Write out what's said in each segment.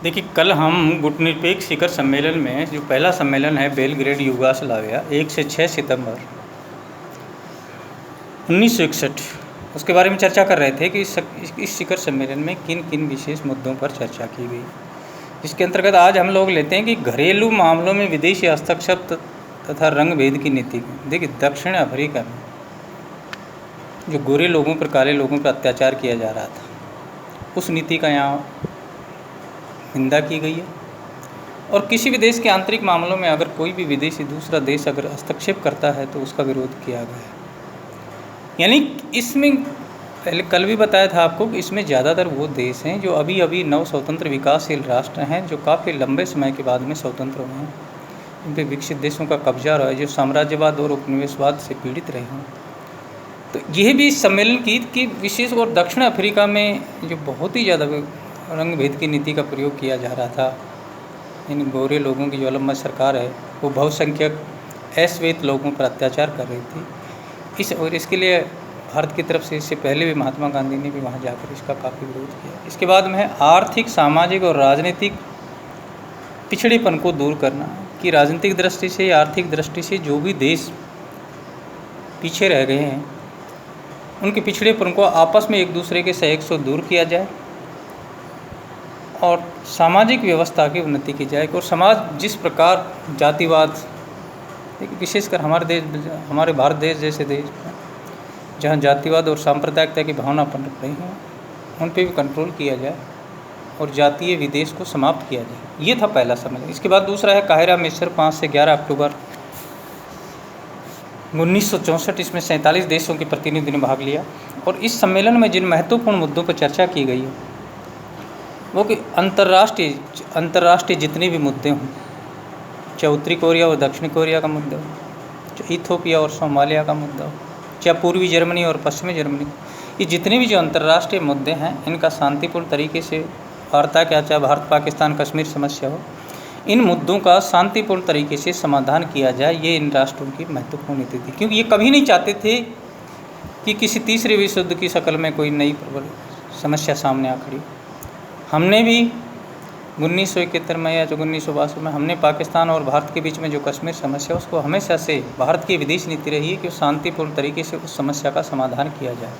देखिए, कल हम गुटनिरपेक्ष शिखर सम्मेलन में जो पहला सम्मेलन है बेलग्रेड युगोस्लाविया 1 से 6 सितंबर 1961 उसके बारे में चर्चा कर रहे थे कि इस शिखर सम्मेलन में किन किन विशेष मुद्दों पर चर्चा की गई। इसके अंतर्गत आज हम लोग लेते हैं कि घरेलू मामलों में विदेशी हस्तक्षेप तथा रंग भेद की नीति। देखिए, दक्षिण अफ्रीका में जो गोरे लोगों पर काले लोगों पर अत्याचार किया जा रहा था, उस नीति का यहाँ निंदा की गई है। और किसी भी देश के आंतरिक मामलों में अगर कोई भी विदेशी दूसरा देश अगर हस्तक्षेप करता है तो उसका विरोध किया गया है। यानी इसमें पहले कल भी बताया था आपको कि इसमें ज़्यादातर वो देश हैं जो अभी अभी नव स्वतंत्र विकासशील राष्ट्र हैं, जो काफ़ी लंबे समय के बाद में स्वतंत्र हुए हैं। इन पर विकसित देशों का कब्जा रहा है, जो साम्राज्यवाद और उपनिवेशवाद से पीड़ित रहे हैं। तो यह भी इस सम्मेलन की कि विशेष और दक्षिण अफ्रीका में जो बहुत ही ज़्यादा रंग भेद की नीति का प्रयोग किया जा रहा था। इन गोरे लोगों की जो अलम्बा सरकार है वो बहुसंख्यक अश्वेत लोगों पर अत्याचार कर रही थी। और इसके लिए भारत की तरफ से इससे पहले भी महात्मा गांधी ने भी वहाँ जाकर इसका काफ़ी विरोध किया। इसके बाद में है आर्थिक, सामाजिक और राजनीतिक पिछड़ेपन को दूर करना, कि राजनीतिक दृष्टि से या आर्थिक दृष्टि से जो भी देश पीछे रह गए हैं उनके पिछड़ेपन को आपस में एक दूसरे के सहयोग से दूर किया जाए और सामाजिक व्यवस्था की उन्नति की जाए। और समाज जिस प्रकार जातिवाद, विशेषकर हमारे भारत देश जैसे देश में जहाँ जातिवाद और सांप्रदायिकता की भावना पनप रही है, उन पर भी कंट्रोल किया जाए और जातीय विदेश को समाप्त किया जाए। ये था पहला सम्मेलन। इसके बाद दूसरा है काहिरा मिस्र 5 से 11 अक्टूबर 1964। इसमें 47 देशों के प्रतिनिधियों ने भाग लिया। और इस सम्मेलन में जिन महत्वपूर्ण मुद्दों पर चर्चा की गई है वो कि अंतर्राष्ट्रीय जितने भी मुद्दे हों, चाहे उत्तरी कोरिया और दक्षिणी कोरिया का मुद्दा हो, चाहे इथियोपिया और सोमालिया का मुद्दा हो, चाहे पूर्वी जर्मनी और पश्चिमी जर्मनी, ये जितने भी जो अंतर्राष्ट्रीय मुद्दे हैं इनका शांतिपूर्ण तरीके से वार्ता किया, चाहे भारत पाकिस्तान कश्मीर समस्या हो, इन मुद्दों का शांतिपूर्ण तरीके से समाधान किया जाए। ये इन राष्ट्रों की महत्वपूर्ण नीति थी, क्योंकि ये कभी नहीं चाहते थे कि किसी तीसरे विश्व युद्ध की शक्ल में कोई नई समस्या सामने आ खड़ी। हमने भी 1971 में या 1962 में हमने पाकिस्तान और भारत के बीच में जो कश्मीर समस्या, उसको हमेशा से भारत की विदेश नीति रही है कि शांतिपूर्ण तरीके से उस समस्या का समाधान किया जाए।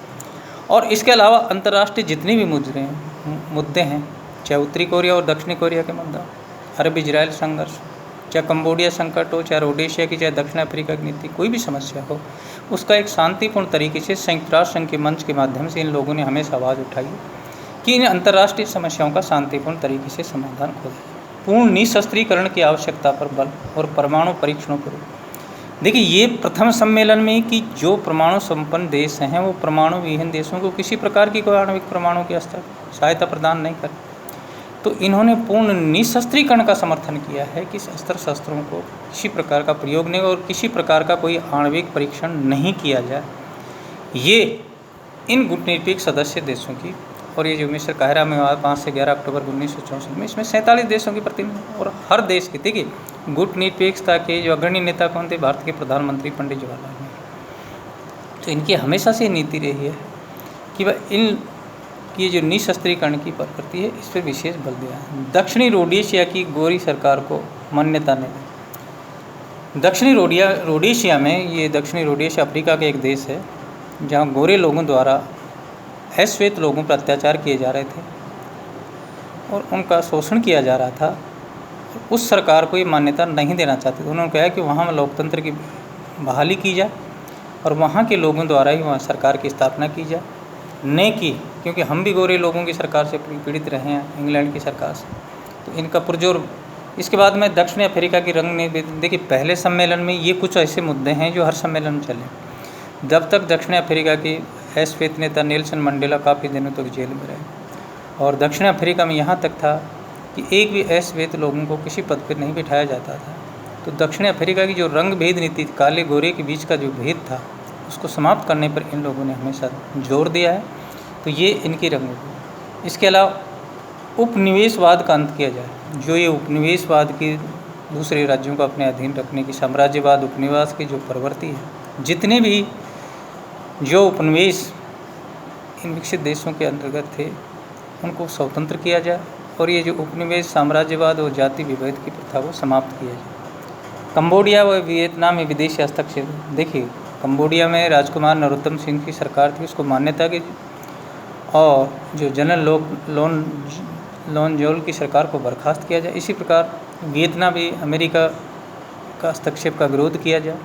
और इसके अलावा अंतर्राष्ट्रीय जितने भी मुद्दे हैं, चाहे उत्तरी कोरिया और दक्षिणी कोरिया के मुद्दा, अरब इजराइल संघर्ष, चाहे कंबोडिया संकट हो, चाहे रोडेशिया की, चाहे दक्षिण अफ्रीका की नीति, कोई भी समस्या हो, उसका एक शांतिपूर्ण तरीके से संयुक्त राष्ट्र संघ के मंच के माध्यम से इन लोगों ने हमेशा आवाज़ उठाई कि इन अंतर्राष्ट्रीय समस्याओं का शांतिपूर्ण तरीके से समाधान खोजा जाए। पूर्ण निशस्त्रीकरण की आवश्यकता पर बल और परमाणु परीक्षणों पर। देखिए, ये प्रथम सम्मेलन में कि जो परमाणु संपन्न देश हैं वो परमाणु विहीन देशों को किसी प्रकार की कोई आणविक परमाणु की सहायता प्रदान नहीं करें। तो इन्होंने पूर्ण निशस्त्रीकरण का समर्थन किया है कि अस्त्र शस्त्रों को किसी प्रकार का प्रयोग नहीं और किसी प्रकार का कोई आणविक परीक्षण नहीं किया जाए। ये इन गुटनिरपेक्ष सदस्य देशों की, और ये जो मिस्र काहिरा में 5 से 11 अक्टूबर 1964 में, इसमें 47 देशों के प्रतिनिधि और हर देश के। देखिए, गुटनिरपेक्षता के जो अग्रणी नेता कौन थे? भारत के प्रधानमंत्री पंडित जवाहरलाल नेहरू। तो इनकी हमेशा से नीति रही है कि वह इन की जो निशस्त्रीकरण की प्रवृत्ति है इस पर विशेष बल दिया है। दक्षिणी रोडेशिया की गोरी सरकार को मान्यता नहीं। दक्षिणी रोडेशिया में, ये दक्षिणी रोडेशिया अफ्रीका का एक देश है जहाँ गोरे लोगों द्वारा अश्वेत लोगों पर अत्याचार किए जा रहे थे और उनका शोषण किया जा रहा था। उस सरकार को ये मान्यता नहीं देना चाहते थे। उन्होंने कहा कि वहाँ लोकतंत्र की बहाली की जाए और वहाँ के लोगों द्वारा ही वहाँ सरकार की स्थापना की जाए, नहीं की, क्योंकि हम भी गोरे लोगों की सरकार से पीड़ित रहे हैं, इंग्लैंड की सरकार से। तो इनका पुरजोर। इसके बाद में दक्षिण अफ्रीका की रंग ने, देखिए पहले सम्मेलन में ये कुछ ऐसे मुद्दे हैं जो हर सम्मेलन में चले। जब तक दक्षिण अफ्रीका की अश्वेत नेता नेल्सन मंडेला काफ़ी दिनों तक जेल में रहे, और दक्षिण अफ्रीका में यहाँ तक था कि एक भी अश्वेत लोगों को किसी पद पर नहीं बिठाया जाता था। तो दक्षिण अफ्रीका की जो रंग भेद नीति, काले गोरे के बीच का जो भेद था, उसको समाप्त करने पर इन लोगों ने हमेशा जोर दिया है। तो ये इनकी रंग। इसके अलावा उपनिवेशवाद का अंत किया जाए। जो ये उपनिवेशवाद की दूसरे राज्यों को अपने अधीन रखने की, साम्राज्यवाद उपनिवेश की जो प्रवृत्ति है, जितने भी जो उपनिवेश इन विकसित देशों के अंतर्गत थे उनको स्वतंत्र किया जाए और ये जो उपनिवेश साम्राज्यवाद और जाति विभेद की प्रथा को समाप्त किया जाए। कंबोडिया व वियतनाम में विदेशी हस्तक्षेप। देखिए, कंबोडिया में राजकुमार नरोत्तम सिंह की सरकार थी, उसको मान्यता की, और जो जनरल लोनजोल की सरकार को बर्खास्त किया जाए। इसी प्रकार वियतनाम भी अमेरिका का हस्तक्षेप का विरोध किया जाए।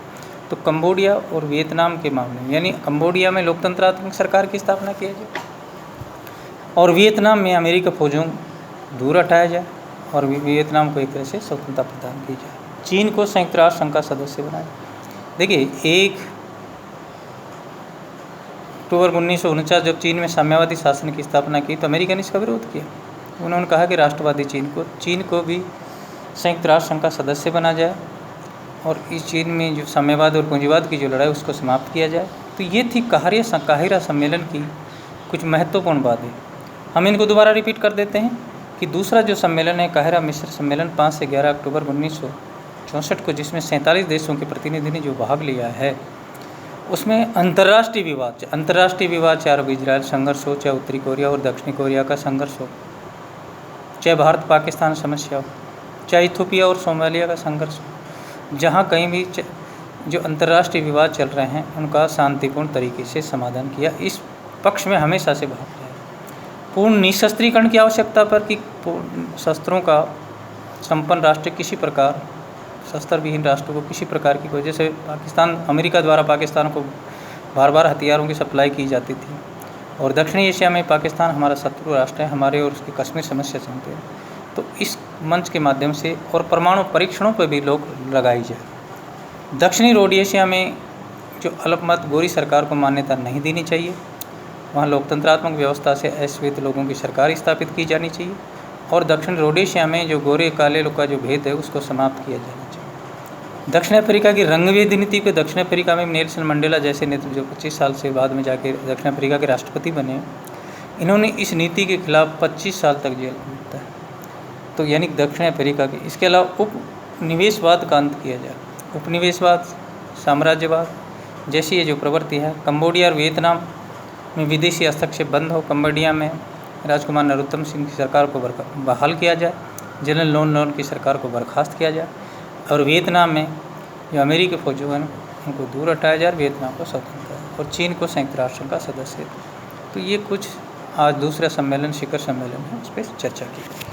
तो कंबोडिया और वियतनाम के मामले में, यानी कंबोडिया में लोकतंत्रात्मक सरकार की स्थापना किया जाए और वियतनाम में अमेरिका फौजों दूर हटाया जाए और वियतनाम को एक तरह से स्वतंत्रता प्रदान की जाए। चीन को संयुक्त राष्ट्र संघ का सदस्य बनाया। देखिए, 1 अक्टूबर 1949 जब चीन में साम्यवादी शासन की स्थापना की तो अमेरिका ने इसका विरोध किया। उन्होंने कहा कि राष्ट्रवादी चीन को भी संयुक्त राष्ट्र संघ का सदस्य बना जाए और इस चीन में जो साम्यवाद और पूंजीवाद की जो लड़ाई उसको समाप्त किया जाए। तो ये थी काहिरा सम्मेलन की कुछ महत्वपूर्ण बातें। हम इनको दोबारा रिपीट कर देते हैं कि दूसरा जो सम्मेलन है काहिरा मिस्र सम्मेलन 5 से 11 अक्टूबर 1964 को, जिसमें 47 देशों के प्रतिनिधि ने जो भाग लिया है, उसमें अंतर्राष्ट्रीय विवाद चाहे अरब इजराइल संघर्ष हो, चाहे उत्तरी कोरिया और दक्षिणी कोरिया का संघर्ष हो, चाहे भारत पाकिस्तान समस्या हो, चाहे इथियोपिया और सोमालिया का संघर्ष हो, जहाँ कहीं भी जो अंतर्राष्ट्रीय विवाद चल रहे हैं उनका शांतिपूर्ण तरीके से समाधान किया। इस पक्ष में हमेशा से भाग लिया। पूर्ण निशस्त्रीकरण की आवश्यकता पर कि शस्त्रों का संपन्न राष्ट्र किसी प्रकार शस्त्र विहीन राष्ट्रों को किसी प्रकार की वजह से अमेरिका द्वारा पाकिस्तान को बार बार हथियारों की सप्लाई की जाती थी और दक्षिणी एशिया में पाकिस्तान हमारा शत्रु राष्ट्र है, हमारे और उसकी कश्मीर समस्या सुनते हैं। तो इस मंच के माध्यम से और परमाणु परीक्षणों पर भी लोग लगाई जाए। दक्षिणी रोडेशिया में जो अल्पमत गोरी सरकार को मान्यता नहीं देनी चाहिए, वहाँ लोकतंत्रात्मक व्यवस्था से अश्वेत लोगों की सरकार स्थापित की जानी चाहिए और दक्षिण रोडेशिया में जो गोरे काले लोग का जो भेद है उसको समाप्त किया जाना चाहिए। दक्षिण अफ्रीका की रंगभेद नीति पे दक्षिण अफ्रीका में नेल्सन मंडेला जैसे नेता जो 25 साल से बाद में जाके दक्षिण अफ्रीका के राष्ट्रपति बने, इन्होंने इस नीति के खिलाफ 25 साल तक जेल में बिताया। तो यानी दक्षिण अफ्रीका की, इसके अलावा उपनिवेशवाद का अंत किया जाए। उपनिवेशवाद, साम्राज्यवाद जैसी ये जो प्रवृत्ति है, कंबोडिया और वियतनाम में विदेशी हस्तक्षेप बंद हो, कंबोडिया में राजकुमार नरोत्तम सिंह की सरकार को बहाल किया जाए, जनरल लोन की सरकार को बर्खास्त किया जाए और वियतनाम में जो अमेरिकी फौजों हैं उनको दूर हटाया जाए, वियतनाम को स्वतंत्रता और चीन को संयुक्त राष्ट्र का सदस्य। तो ये कुछ आज दूसरा सम्मेलन शिखर सम्मेलन है, उस पर चर्चा की।